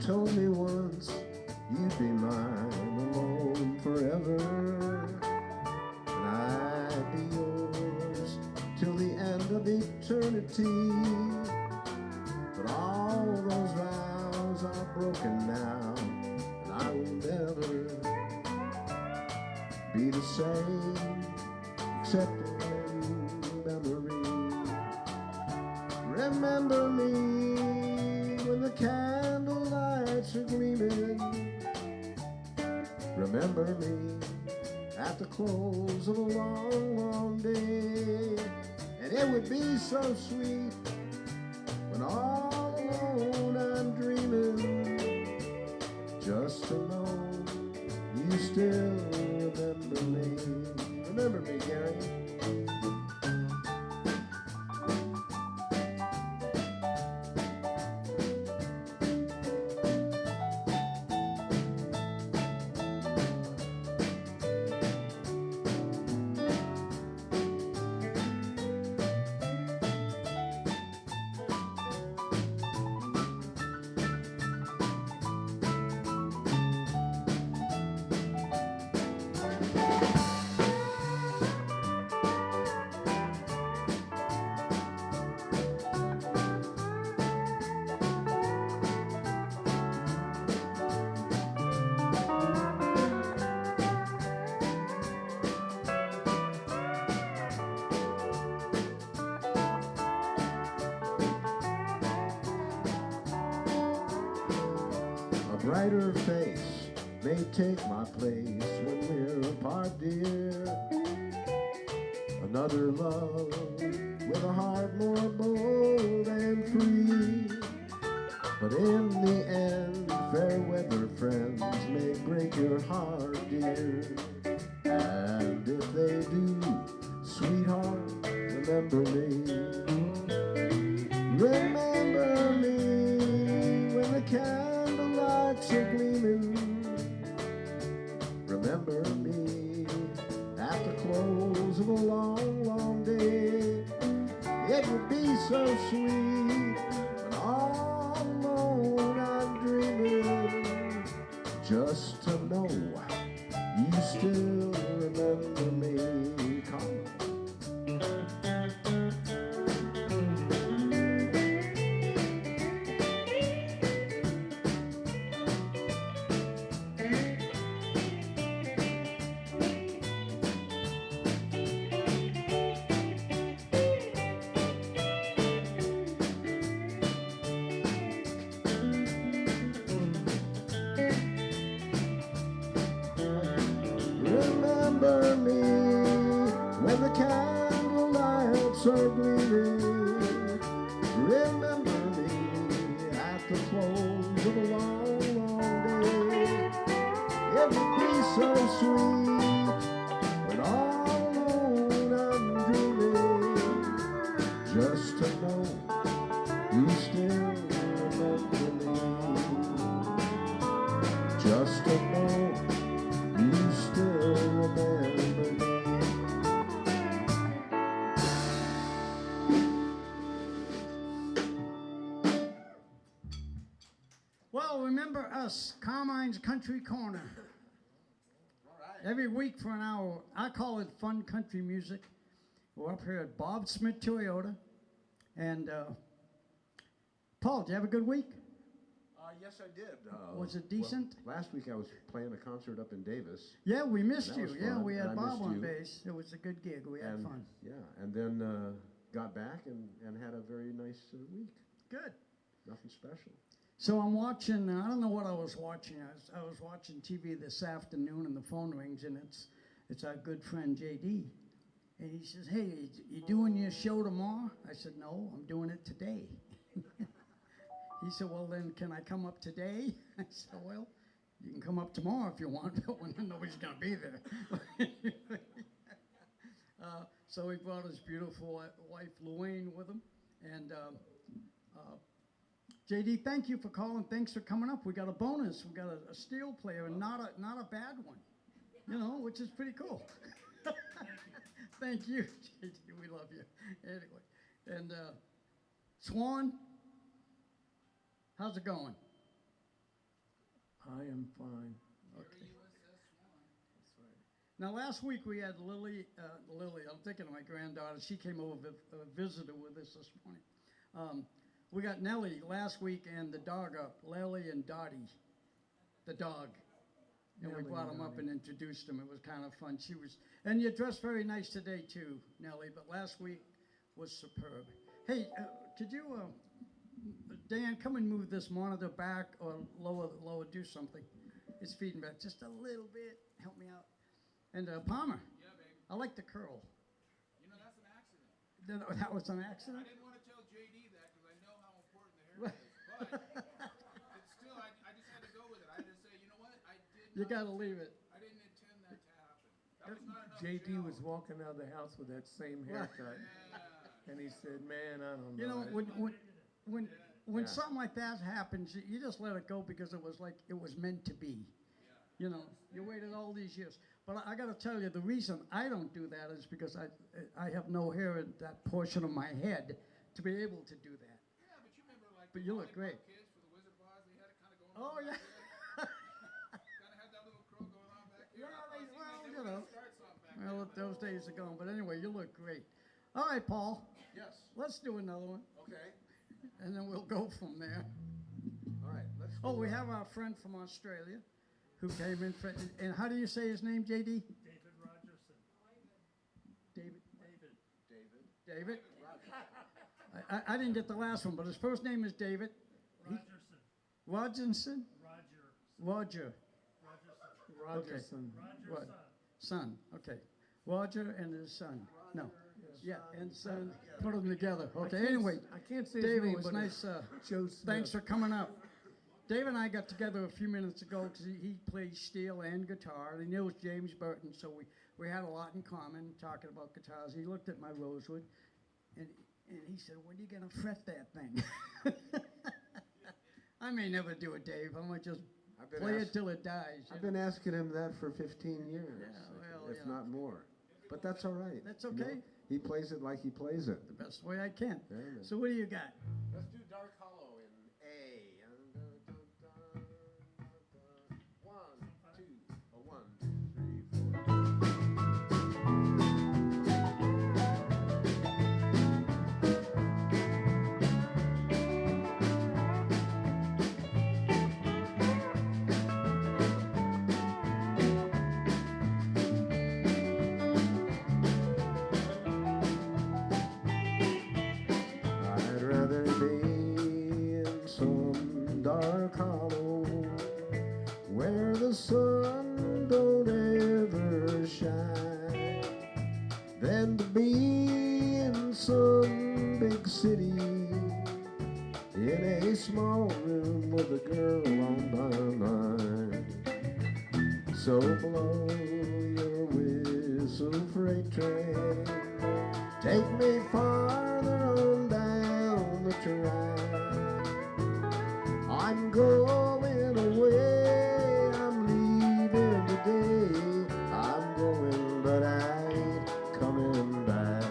told me once you'd be mine alone forever, and I'd be yours till the end of eternity. But all those vows are broken now, and I will never be the same, except in memory. Remember me when the candle lights are gleaming. Remember me at the close of a long, long day. And it would be so sweet when all alone I'm dreaming, just to know you still remember me. Remember me, Gary. Brighter face may take my place when we're apart, dear. Another love with a heart more bold and free. But in the end, fair weather friends may break your heart, dear. And if they do, sweetheart, remember me. Remember me when the candle lights are gleaming. Remember me at the close of a long, long day. It would be so sweet when all alone I'm dreaming, just to know you still remember me. Come on. Remember me when the candle lights are gleaming. Remember me at the close of a long, long day. It would be so sweet when all alone I'm dreaming, just to know you still remember me. Just to know you still remember me. Well, remember us, Carmine's Country Corner. Every week for an hour. I call it fun country music. We're up here at Bob Smith Toyota. And Paul, did you have a good week? Yes, I did. Was it decent? Well, last week I was playing a concert up in Davis. Yeah, we missed That you. was Yeah, fun, we and had I Bob missed on you. bass. It was a good gig. We had fun. Yeah, and then got back and had a very nice week. Good. Nothing special. So I'm watching, I don't know what I was watching. I was watching TV this afternoon and the phone rings and it's our good friend JD. And he says, hey, you doing your show tomorrow? I said, no, I'm doing it today. He said, well, then can I come up today? I said, well, you can come up tomorrow if you want, but when nobody's going to be there. So he brought his beautiful wife, Luane, with him. And JD, thank you for calling. Thanks for coming up. We got a bonus. We got a steel player, and not a bad one, you know, which is pretty cool. Thank you, JD. We love you. Anyway, and Swan, how's it going? I am fine. Okay. Now, last week we had Lily, I'm thinking of my granddaughter. She came over, visited with us this morning. We got Nellie last week and the dog up, Lily and Dottie, the dog. And we Nellie brought and them up Dottie. and introduced them. It was kind of fun. And you dressed very nice today too, Nellie, but last week was superb. Hey, could you, Dan, come and move this monitor back or lower, do something. It's feeding back just a little bit. Help me out. And Palmer, Yeah, baby. I like the curl. You know, that's an accident. That was an I accident? didn't want to tell JD that because I know how important the hair is. But it's still, I just had to go with it. I just say, you know what? You got to leave it. I didn't intend that to happen. That was not enough JD gel. was walking out of the house with that same haircut, Yeah. and he said, "Man, I don't know." You know, when Yeah. something like that happens, you just let it go because it was like it was meant to be. You know, you waited all these years. But I got to tell you, the reason I don't do that is because I have no hair in that portion of my head to be able to do that. Yeah, but you remember like But the you look Lollipop great. Kids for the Wizard of Oz, they had it kind of going Oh, on yeah. back there. Kind of had that little curl going on back here. Yeah, I thought, well, they you were know. gonna start something back Well, there, but those days are gone. But anyway, you look great. All right, Paul, Yes. let's do another one, Okay. and then we'll go from there. All right. Let's. Oh, do, we have our friend from Australia who came in. And how do you say his name, JD? David Rogerson. David. David. David? I didn't get the last one, but his first name is David. Rogerson. Rogerson? Roger. Roger. Rogerson. What? Son. Okay. Roger and his son. No. Yeah, and son. Put them together. Okay. Anyway, I can't say his David, name, it was but nice. it's Joe Smith. Thanks for coming up. Dave and I got together a few minutes ago because he plays steel and guitar. And he knows James Burton, so we had a lot in common talking about guitars. He looked at my Rosewood, and he said, "When are you going to fret that thing?" I may never do it, Dave. I might just I've been play it asked- till it dies. I've been asking him that for 15 years, Yeah, well, if you know. not more. But that's all right. That's you know. okay. He plays it like he plays it. The best way I can. There it is. So what do you got? Let's do Dark Hollow in A. 1, 2, 1, 2, 3, 4. I'd rather be in some dark hollow where the sun don't ever shine than to be in some big city in a small room with a girl on my mind. So blow your whistle, freight train, take me farther on down the track. I'm going away, I'm leaving today. I'm going, but I ain't coming back.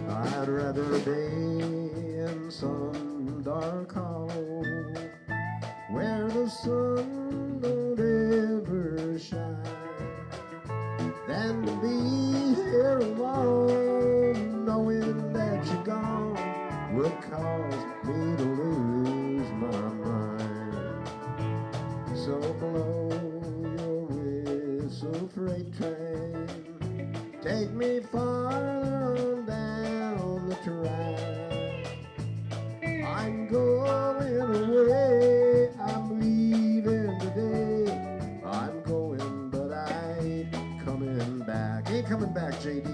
I'd rather be in some dark hollow where the sun don't ever shine than to be here alone, knowing that you're gone would cause me to lose my mind. So blow your whistle, freight train, take me farther on down the track. I'm going away, I'm leaving today. I'm going, but I ain't coming back. Ain't coming back, JD.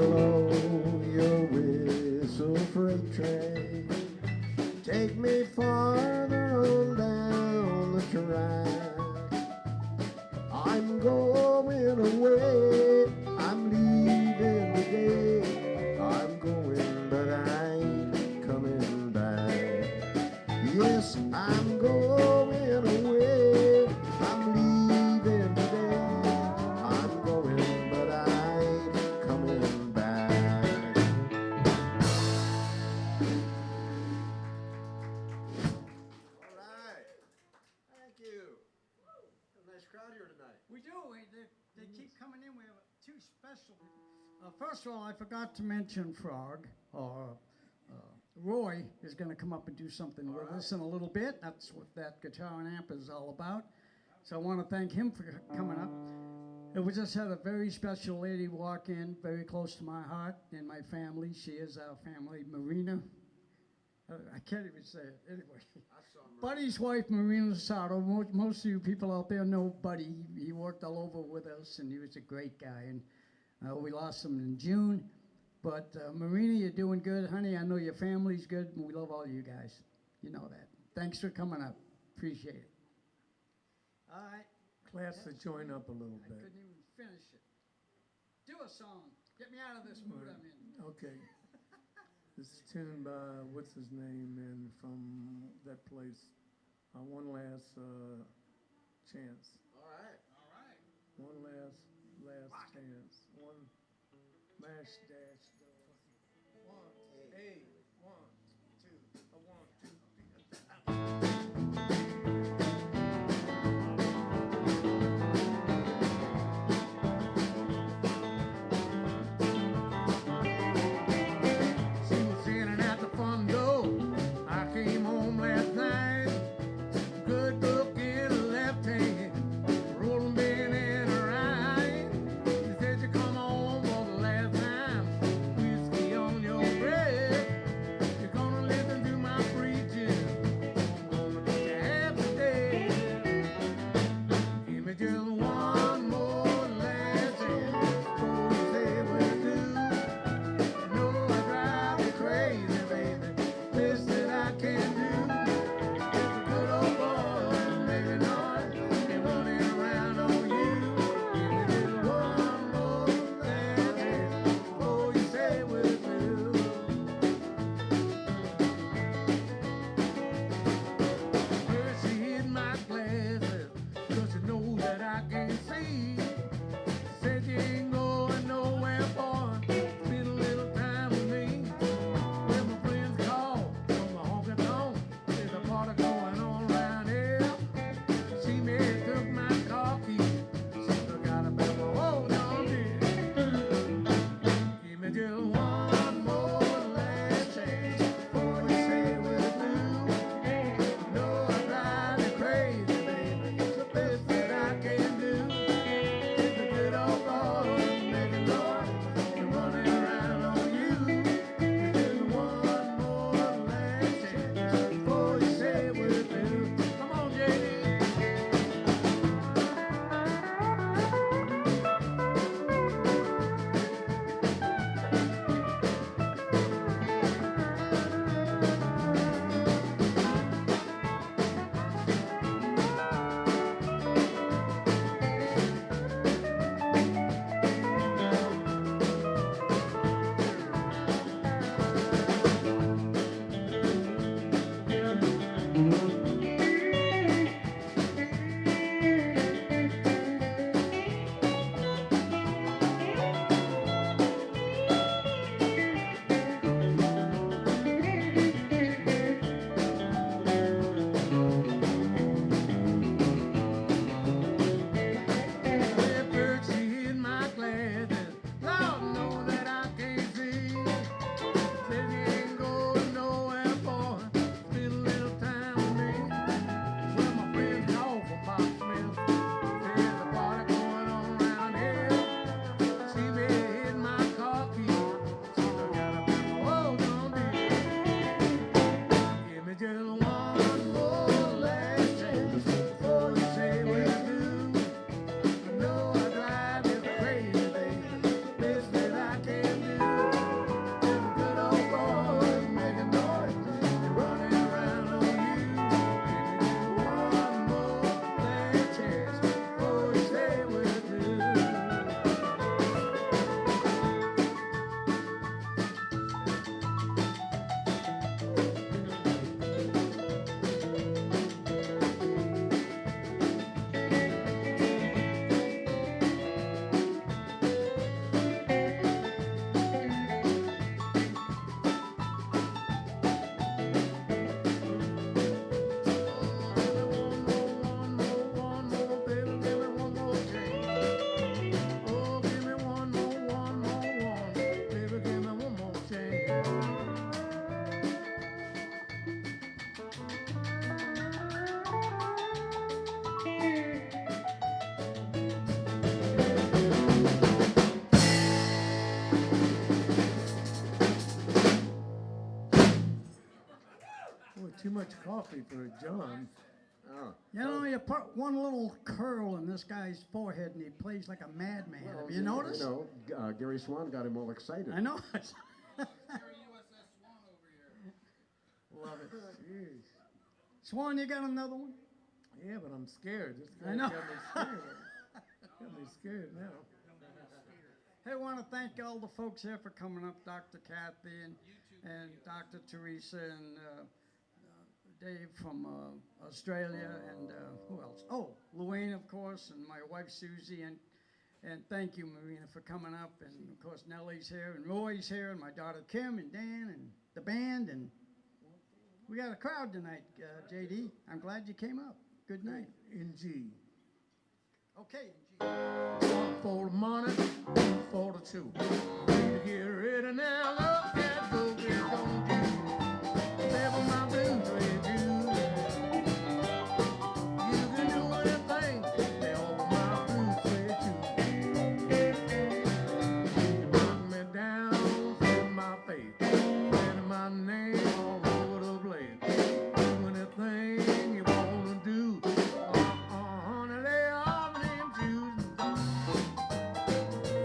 slow your whistle freight train. Take me farther on down the track. I'm going away. I'm leaving today. I'm going, but I ain't coming back. Yes, I'm going away. I'm leaving today. I'm going, but I ain't coming back. All right. Thank you. Got a nice crowd here tonight. We do. They keep coming in. We have two special. First of all, I forgot to mention Frog, or Roy is going to come up and do something with us in a little bit. That's what that guitar and amp is all about. So I want to thank him for coming up. And we just had a very special lady walk in, very close to my heart and my family. She is our family, Marina. I can't even say it. Anyway. Buddy's wife, Marina Sato. Most of you people out there know Buddy. He worked all over with us, and he was a great guy. And we lost him in June. But Marina, you're doing good. Honey, I know your family's good, and we love all you guys. You know that. Thanks for coming up. Appreciate it. All right. Class to join up a little I bit. couldn't even finish it. Do a song. Get me out of this mood I'm in. Okay. This is tuned by, what's his name, and from that place, One Last Chance. All right. All right. One last chance. One mash dash door. 1, 8, 1, 2, 1, 2, 3. She was standing at the front door. I came home last night. Good book in her left hand, rolling bin in her right. She said you come home for the last time. Whiskey on your breath. You're gonna listen to my preaching. much coffee for John. Oh. You know, you put one little curl in this guy's forehead and he plays like a madman. Well, Have you noticed? You know, Gary Swan got him all excited. I know. Gary USS Swan over here. Love it. Jeez. Swan, you got another one? Yeah, but I'm scared. This I guy know. got me scared. Got me scared now. Hey, I want to thank all the folks here for coming up, Dr. Kathy and Dr. Teresa and Dave from Australia and who else? Oh, Luane, of course, and my wife Susie, and thank you, Marina, for coming up. And of course, Nellie's here and Roy's here, and my daughter Kim and Dan and the band, and we got a crowd tonight, JD. I'm glad you came up. Good night. In G. Okay. One for the money, two for the two. Need to get ready now. Look at the way it's gonna do. Never my blues with you. You can do anything. Never my blues with you. You knock me down, in my face, and my name all over the place. Do anything you wanna do. Honey, lay off them shoes.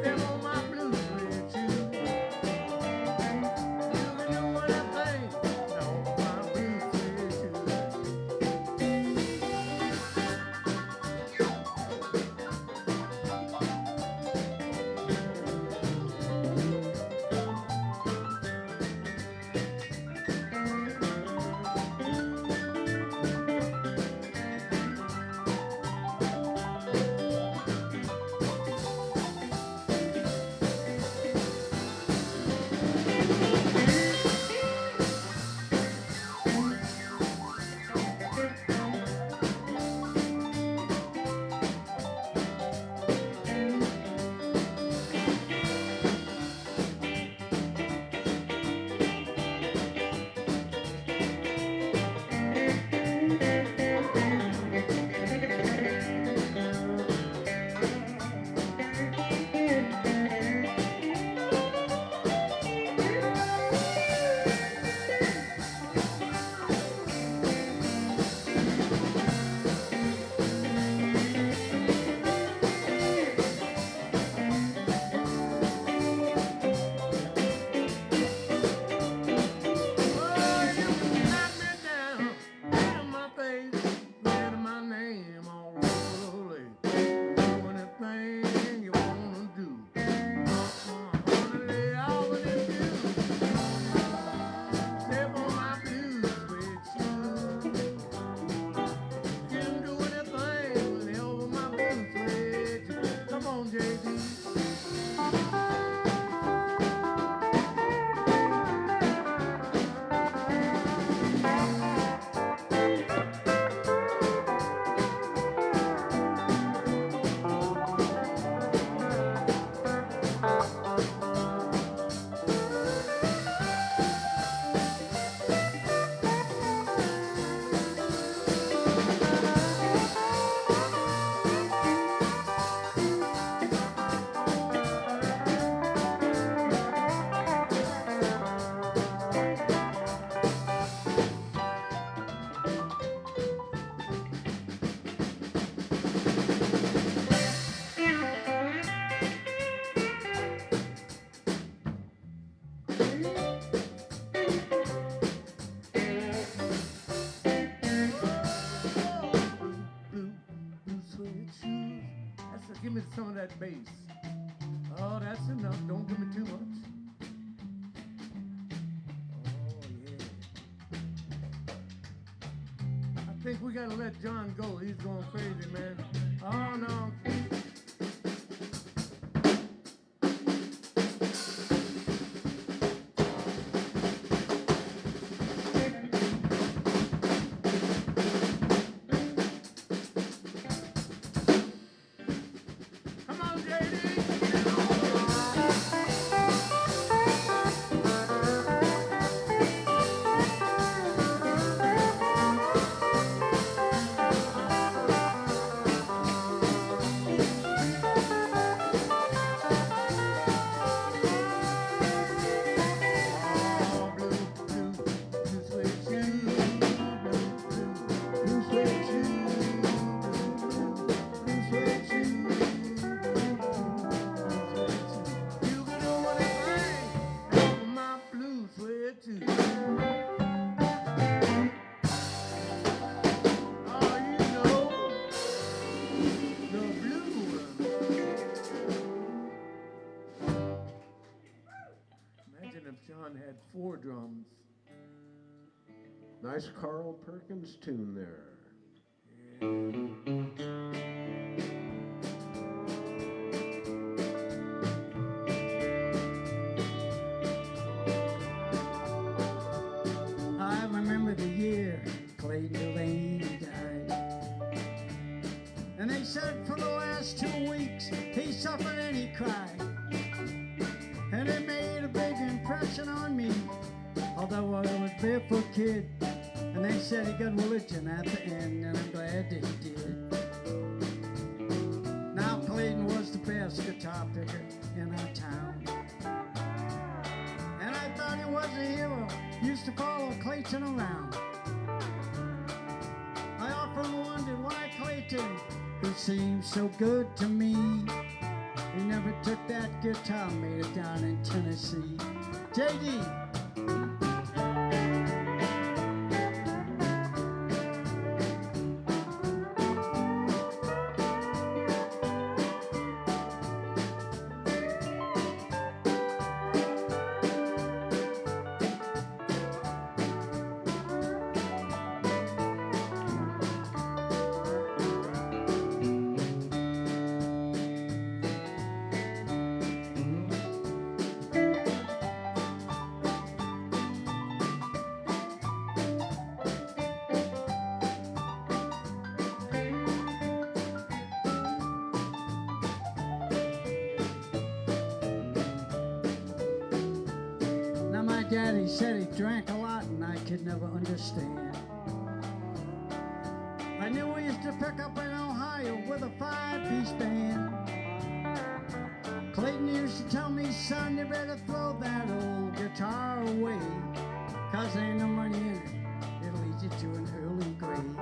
Them on my blues with you. You can do anything. No, my blues with you. Oh, you can knock me down, in my face, glitter my name all over the place. Do anything you wanna do. Honey, lay all of them shoes. Step on my blues with you. You can do anything whenever my blues with you. Come on, JD. Blue suede shoes. Give me some of that bass. Oh, that's enough. Don't give me too much. Oh, yeah. I think we gotta let John go. He's going crazy, man. Oh, no. Come on, JD. 4 drums. Nice Carl Perkins tune there. I remember the year Clayton Delaney died. And they said for the last 2 weeks he suffered and he cried. And it made a big impression on me, although I was a barefoot kid. And they said he got religion at the end, and I'm glad that he did. Now Clayton was the best guitar picker in our town. And I thought he was a hero, used to follow Clayton around. I often wondered why Clayton, who seemed so good to me, he never took that guitar, made it down in Tennessee. J.D. Daddy said he drank a lot and I could never understand. I knew he used to pick up in Ohio with a 5-piece band. Clayton used to tell me, son, you better throw that old guitar away, 'cause there ain't no money in it. It'll lead you to an early grave.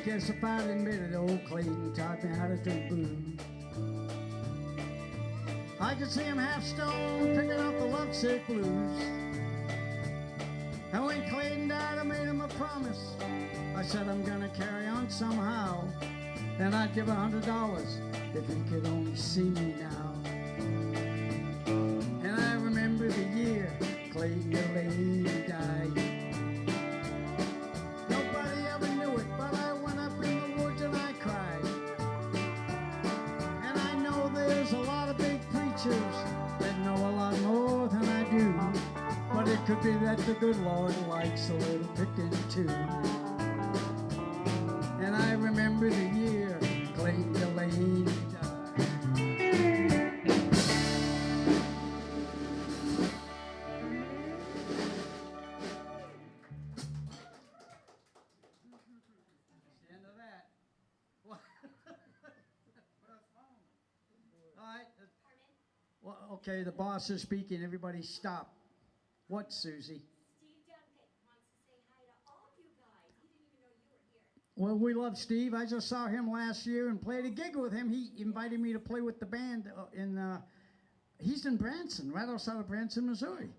Guess if I'd admitted old Clayton taught me how to do blues. I could see him half stoned picking up the lovesick blues. And when Clayton died, I made him a promise. I said I'm gonna carry on somehow, and I'd give $100 if he could only see me now. And I remember the year Clayton Delaney died. Nobody ever knew it, but I went up in the woods and I cried. And I know there's a lot of big preachers that know a lot more than I do, but it could be that the good Lord likes a little picking too. And I remember the year Clayton Delaney died. Well, okay, the boss is speaking. Everybody stop. What, Susie? Steve Duncan wants to say hi to all of you guys. He didn't even know you were here. Well, we love Steve. I just saw him last year and played a gig with him. He invited me to play with the band he's in Branson, right outside of Branson, Missouri.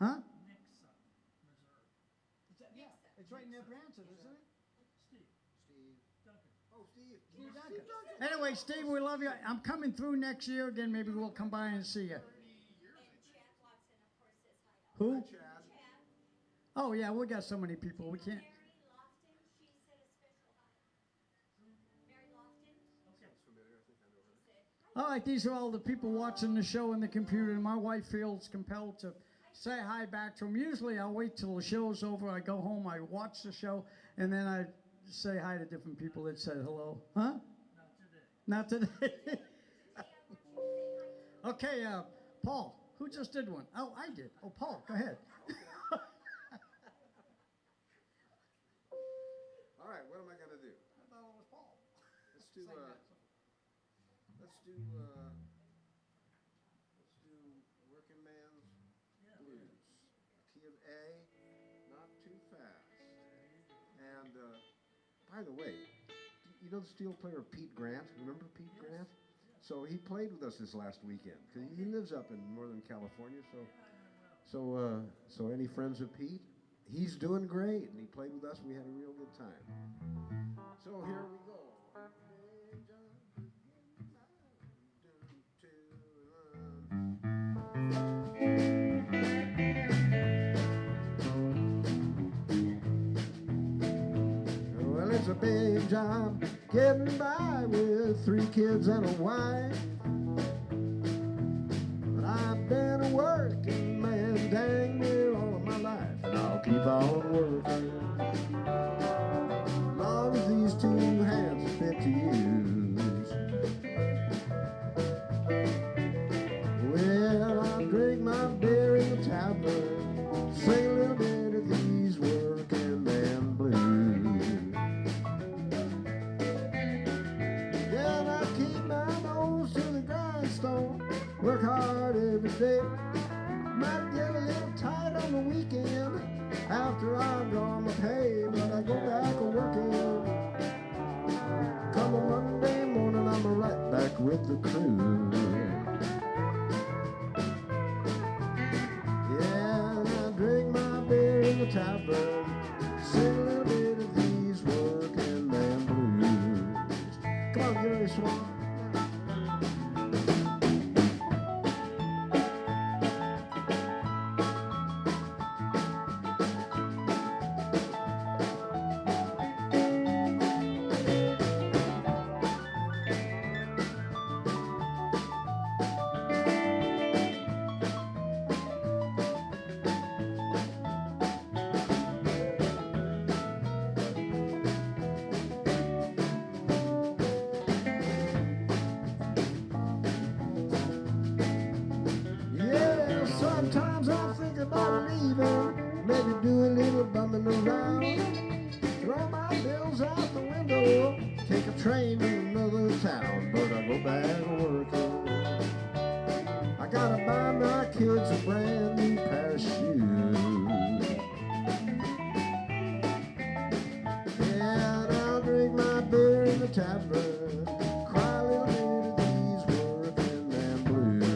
Huh? Yeah, it's right near Branson, isn't it? Steve Duncan. Anyway, Steve, we love you. I'm coming through next year again. Maybe we'll come by and see you. And Chad Watson, of course, says hi to all. Who? Chad. Oh, yeah, we got so many people. We can't. Mary Lofton, she said a special hi. Mary Lofton. Sounds familiar. I think I know her. All right, these are all the people watching the show on the computer, and my wife feels compelled to say hi back to them. Usually I'll wait till the show's over, I go home, I watch the show, and then I say hi to different people that said hello. Huh? Not today. Not today. Okay, Paul, Who just did one? Oh, I did. Oh, Paul, go ahead. All right, what am I gonna do? I thought it was Paul. Let's do Working Man's Blues. Key of A, not too fast. And by the way, you know the steel player Pete Grant? Remember Pete Grant? So he played with us this last weekend because he lives up in Northern California. So any friends of Pete? He's doing great, and he played with us. We had a real good time. So here we go. Well, it's a big job getting by with 3 kids and a wife. But I've been a working man dang near all of my life, and I'll keep on working as long as these 2 hands fit to use. Well, I drink my beer in the tavern, sing a little bit of these working man blues. Then I keep my nose to the grindstone, work hard every day. Might get a little tight on the weekend after I draw my pay, but I go back to working. Come on Monday morning, I'm right back with the crew. Yeah, and I drink my beer in the tavern, sing a little bit of these working man blues. Come on, Gary Swan. Yeah, sometimes I think about leaving, maybe do a little bumming around, throw my bills out the window, take a train to another town, but I go back working. I gotta buy my kids a brand new pair of shoes. Yeah, and I'll drink my beer in the tavern, cry a little bit of these working man blues.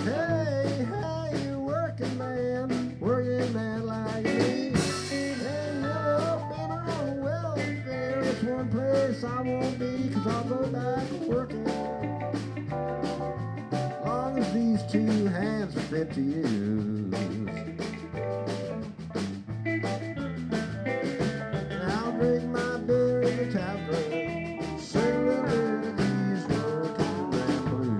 Hey, you working man like me. Ain't never been around welfare. It's one place I won't be, 'cause I'll go back working. Long as these 2 hands are fit to use. And I'll drink my beer in the tavern, sing a little bit of these working man blues.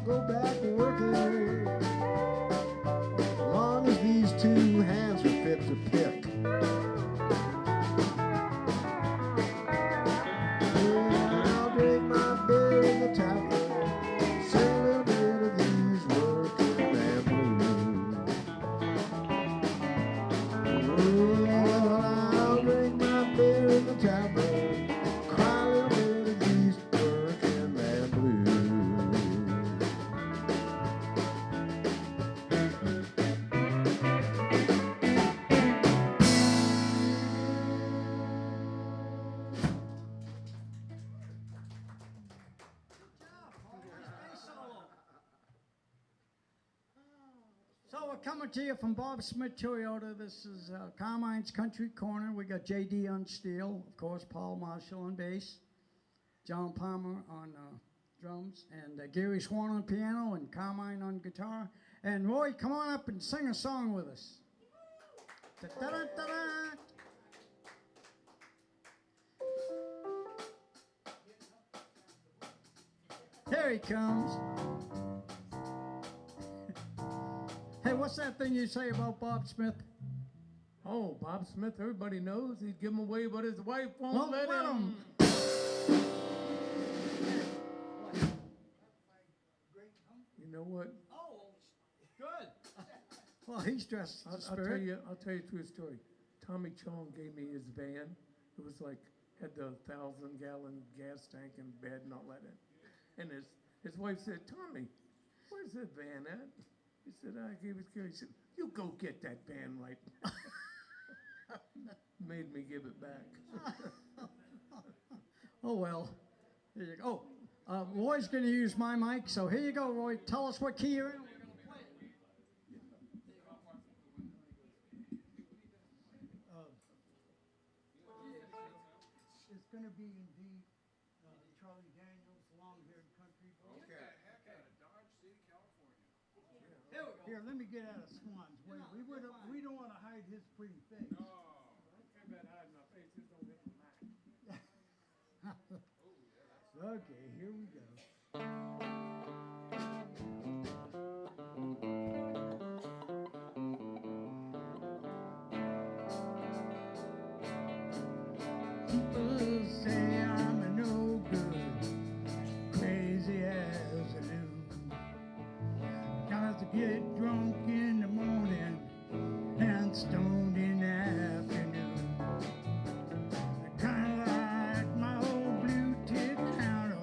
go back working. As long as these two hands are fit to pick. And I'll drink my beer in the tavern, sing a little bit of these working man blues. Well, I'll drink my beer in the tavern, cry a little bit of these working man blues. So we're coming to you from Bob Smith Toyota. This is Carmine's Country Corner. We got JD on steel, of course, Paul Marshall on bass, John Palmer on drums, and Gary Swan on piano, and Carmine on guitar. And Roy, come on up and sing a song with us. Da-da-da-da-da. Here he comes. Hey, what's that thing you say about Bob Smith? Oh, Bob Smith, everybody knows he'd give him away, but his wife won't Won't let let him. You know what? Oh, good. Well, he's dressed as a I'll spirit. tell you a true story. Tommy Chong gave me his van. It was like, had the 1,000-gallon gas tank and bed and all that in. And his wife said, Tommy, where's that van at? He said, I gave it to Gary. He said, you go get that van right. Made me give it back. Oh, well. There you go. Oh, Roy's going to use my mic, so here you go, Roy. Tell us what key you're in. We're going to play it. It's going to be in D, Charlie Daniels, long-haired country. Okay. Heck out of Dodge City, California. Here we go. Here, let me get out of Swan's way. We don't want to hide his pretty face. Oh, I don't care about hiding my face. Just don't hit my mic. Okay, here we go. People say I'm a no good, crazy as a loon. Got to get drunk in the morning and stoned in the afternoon. Kinda like my old blue tick town of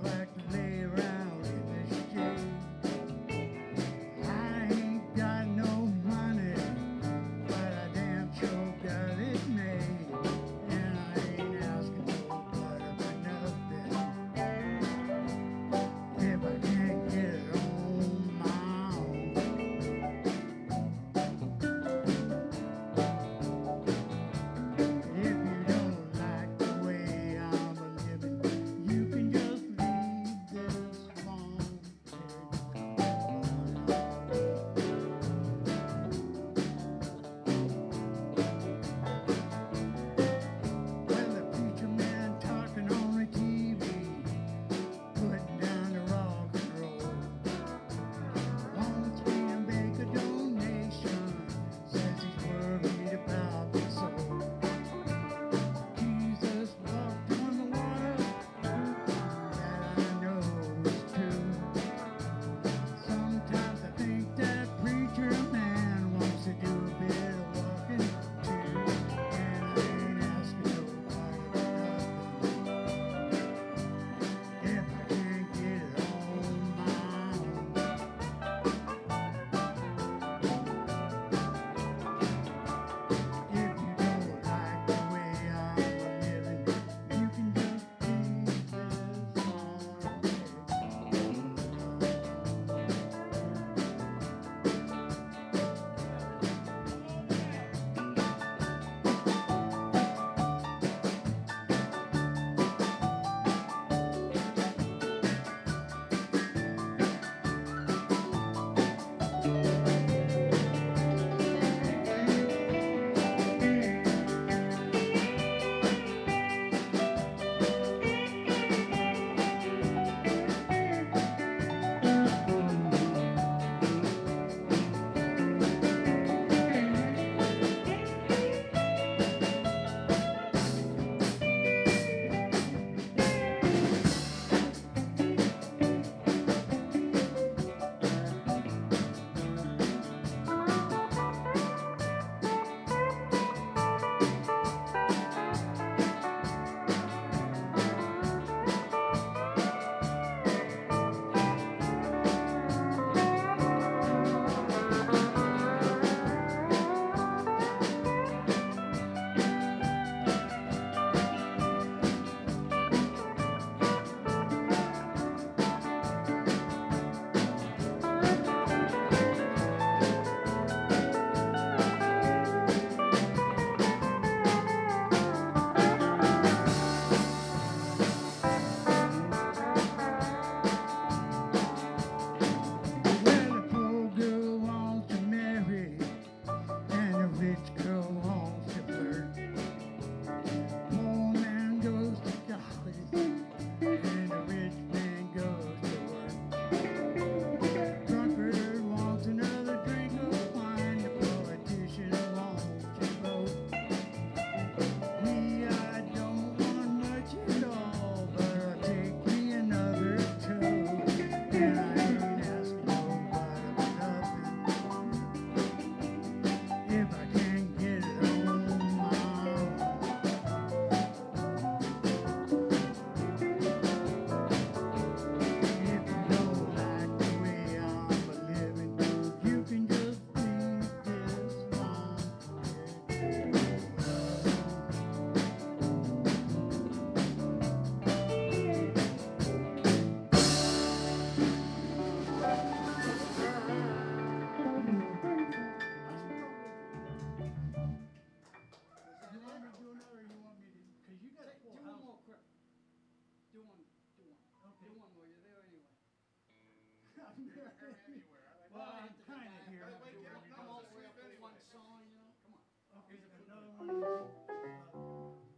anywhere. I like Well, I'm kind of here. Gotta wake you up, Come all the way sleep up to anyway. one song, you know? Come on. Okay, another one is,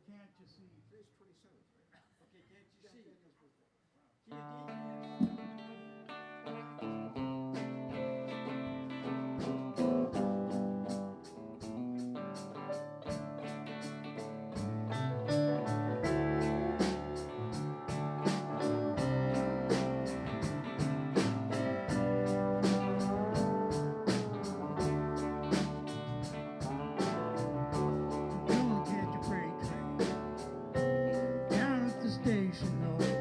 Can't You See? Today's 27th, right? Okay, can't you see? Daniel's birthday. Gonna catch a freight train down at the station, Lord.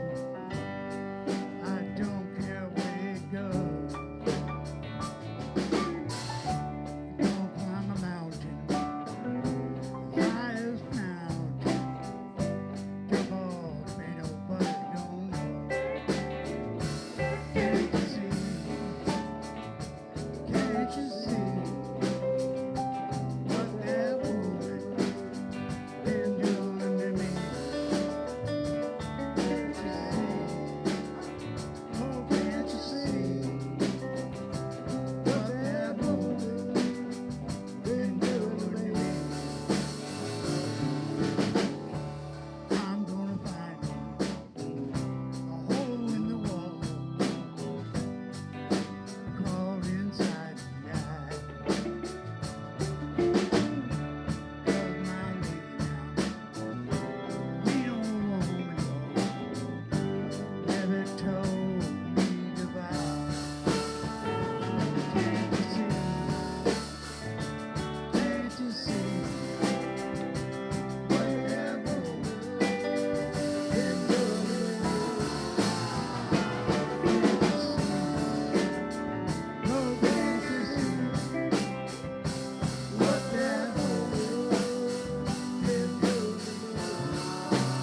I don't care where it goes. Gonna climb a mountain, highest mountain. Jump off, ain't nobody gonna know. Can't you see? Can't you see what that woman been doing to me? Can't you see? Oh, can't you see what that woman been doing to me? I'm gonna find a hole in the wall, crawl inside and die. 'Cause my lady now, sweet old woman, never told me goodbye. Can't you see? Can't you see what that woman been doing to me? Can't you see? Oh, can't you see what that woman been doing to me?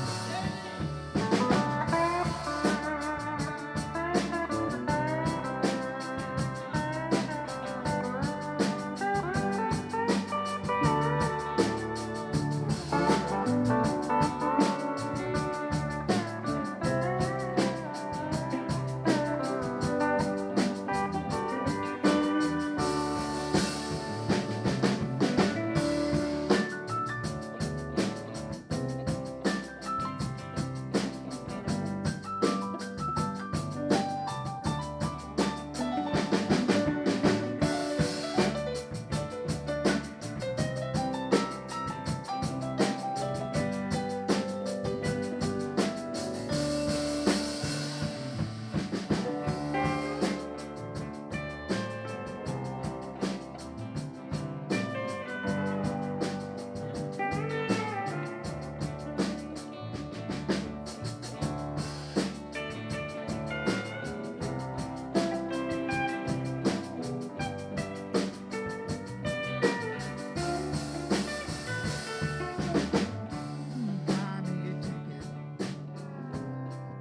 Buy me a ticket,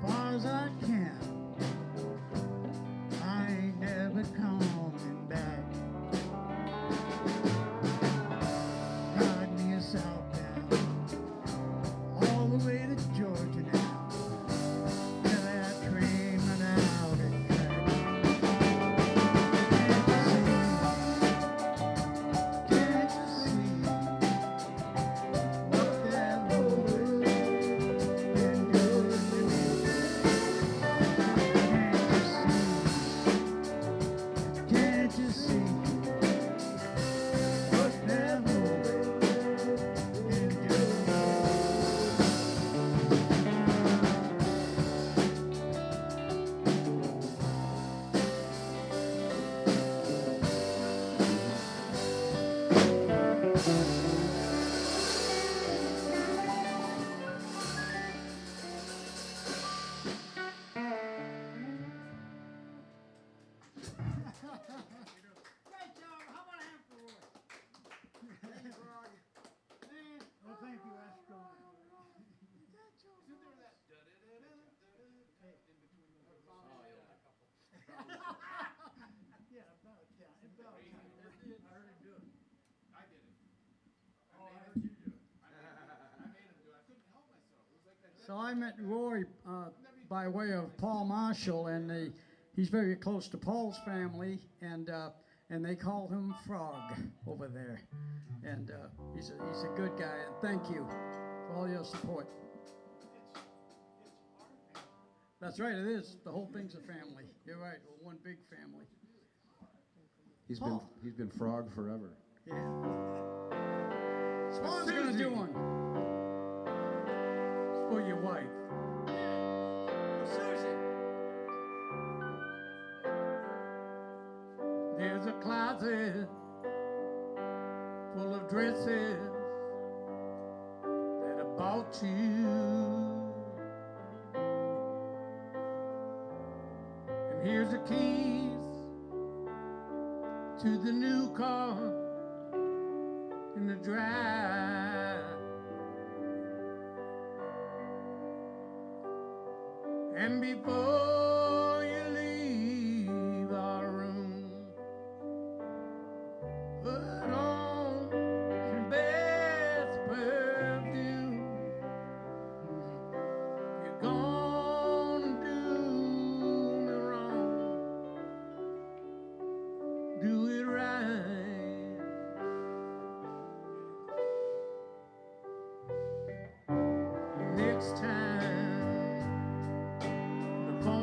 far as I can. I ain't never coming back. Ride me a southbound, all the way to Georgia now. Till that train run out and crack. Can't you see? What that woman been doing to me? Can't you see? What that woman been doing to me? Great job. How about a hand for Roy? Well, thank you, Astro. Isn't there that da-da-da-da-da-da-da in between the words? Oh, Yeah, about time. About time. I heard him do it. I did it. Oh, I heard you do it. I made him do it. I couldn't help myself. It was like that. So I met Roy by way of Paul Marshall, and he's very close to Paul's family, and they call him Frog over there. And he's a good guy. And thank you for all your support. That's right, it is. The whole thing's a family. You're right. We're one big family. He's Paul. been Frog forever. Yeah. Swan's gonna do one. It's for your wife. Susie. There's a closet full of dresses that I bought you. And here's the keys to the new car in the drive. And before you leave our room, put on some best perfume. You're gonna do me wrong, do it right. Next time the phone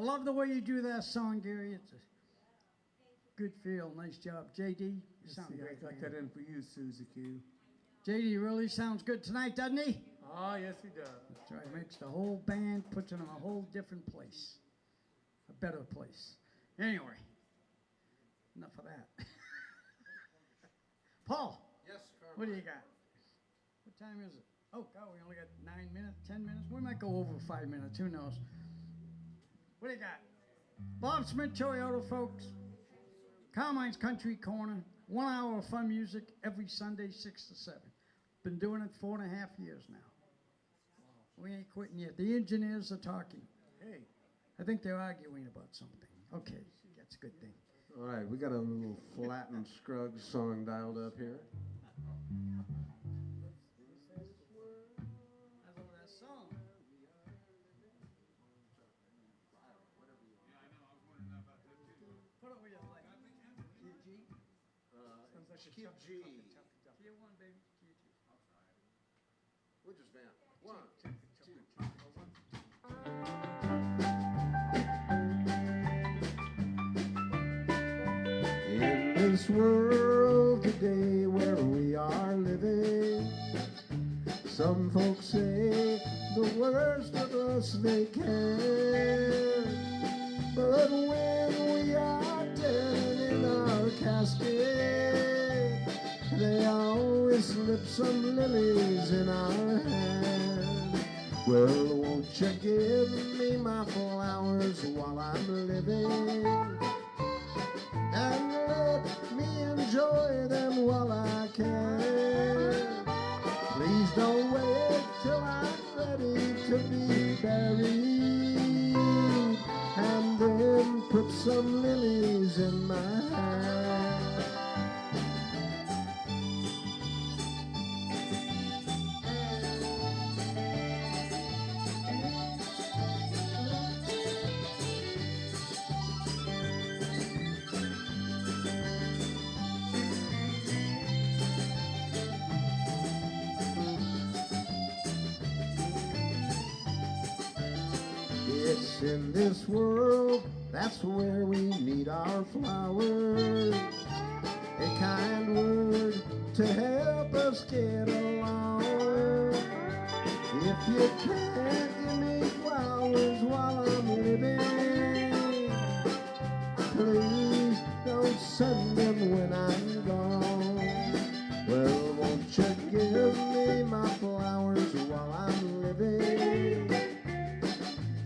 I love the way you do that song, Gary. It's a good feel. Nice job. JD, you sound See, great. I got man. that in for you, Susie Q. JD really sounds good tonight, doesn't he? Oh, yes, he does. That's right. Makes the whole band, puts it in a whole different place. A better place. Anyway, enough of that. Paul, Yes, what do you got? What time is it? Oh, God, we only got 9 minutes, 10 minutes. We might go over 5 minutes. Who knows? What do you got? Bob Smith Toyota, folks. Carmine's Country Corner. 1 hour of fun music every Sunday, 6 to 7. Been doing it 4.5 years now. We ain't quitting yet. The engineers are talking. Hey. I think they're arguing about something. Okay, that's a good thing. All right, we got a little Flatten Scruggs song dialed up here. I love that song. Put it where you like. Key G? Key G. Key 1, baby. Key G. We'll just vamp. 1, 2. In this world today where we are living, some folks say the worst of us they can. But when we are dead in our casket, they always slip some lilies in our hand. Well, won't you give me my flowers while I'm living? And let me enjoy them while I can. Please don't wait till I'm ready to be buried, and then put some lilies in my hand. It's in this world, that's where we need our flowers. A kind word to help us get along. If you can't give me flowers while I'm living, please don't send them when I'm gone. Well, won't you give me my flowers while I'm living?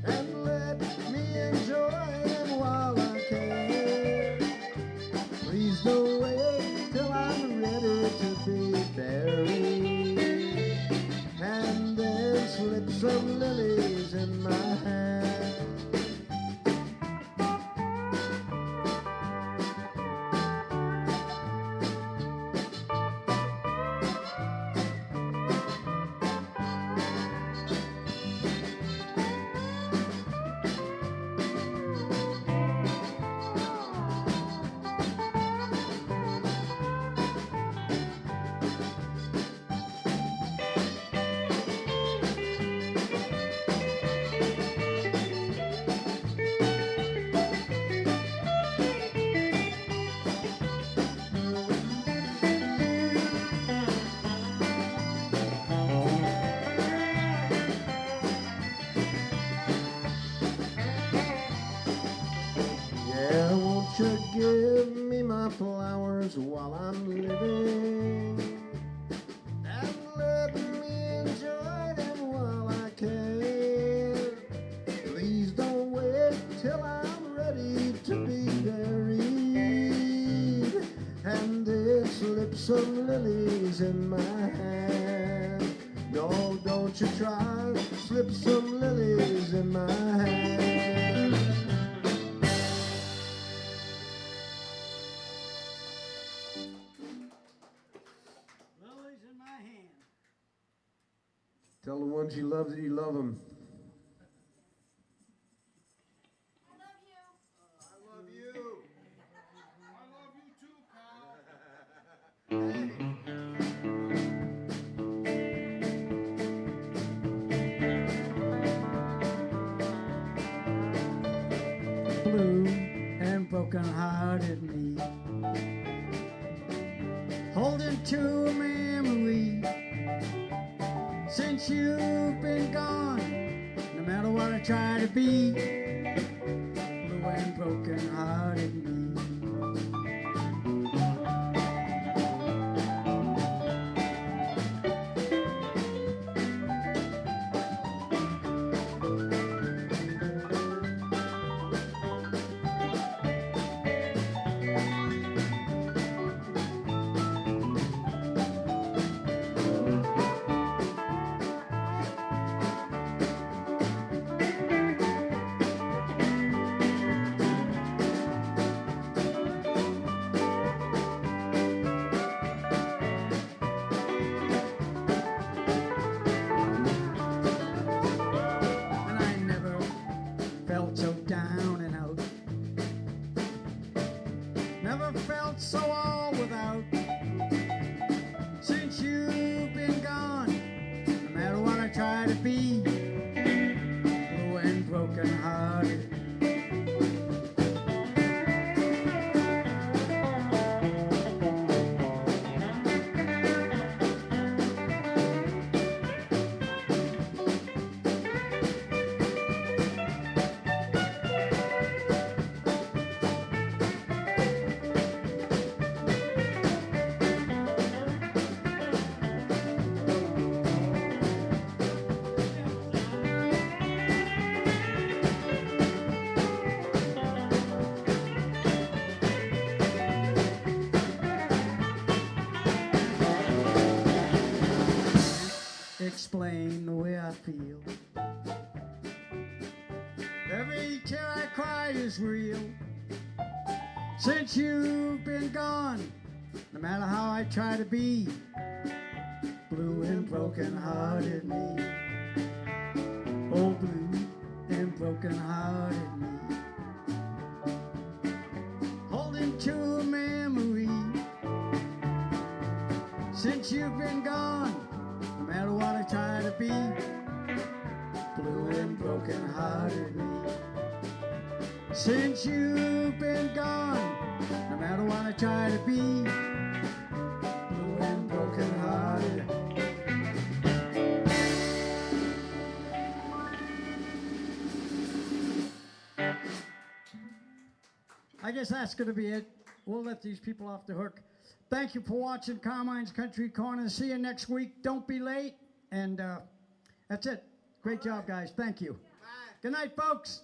And let me enjoy them while I can. Please don't wait till I'm ready to be buried, and then slip some lilies in my hand. Yeah, won't you give me my flowers while I'm living? And let me enjoy them while I can. Please don't wait till I'm ready to be buried, and then slip some lilies in my hand. No, don't you try, slip some lilies in my hand. Lilies in my hand. Tell the ones you love that you love them. I love you. I love you. I love you too, pal. broken-hearted me, holding to a memory. Since you've been gone, no matter what I try to be, blue and broken-hearted me. And I never felt so down and out, never felt so all without. Since you've been gone, no matter what I try to be, blue and broken-hearted. Explain the way I feel. Every tear I cry is real. Since you've been gone, no matter how I try to be, blue and broken-hearted me. Oh, blue and broken-hearted me. Holding to a memory. Since you've been gone, no matter what I try to be, blue and broken-hearted me. Since you've been gone, no matter what I try to be, blue and broken-hearted. I guess that's going to be it. We'll let these people off the hook. Thank you for watching Carmine's Country Corner. See you next week. Don't be late. And that's it. Great job, guys. Thank you. Good night, folks.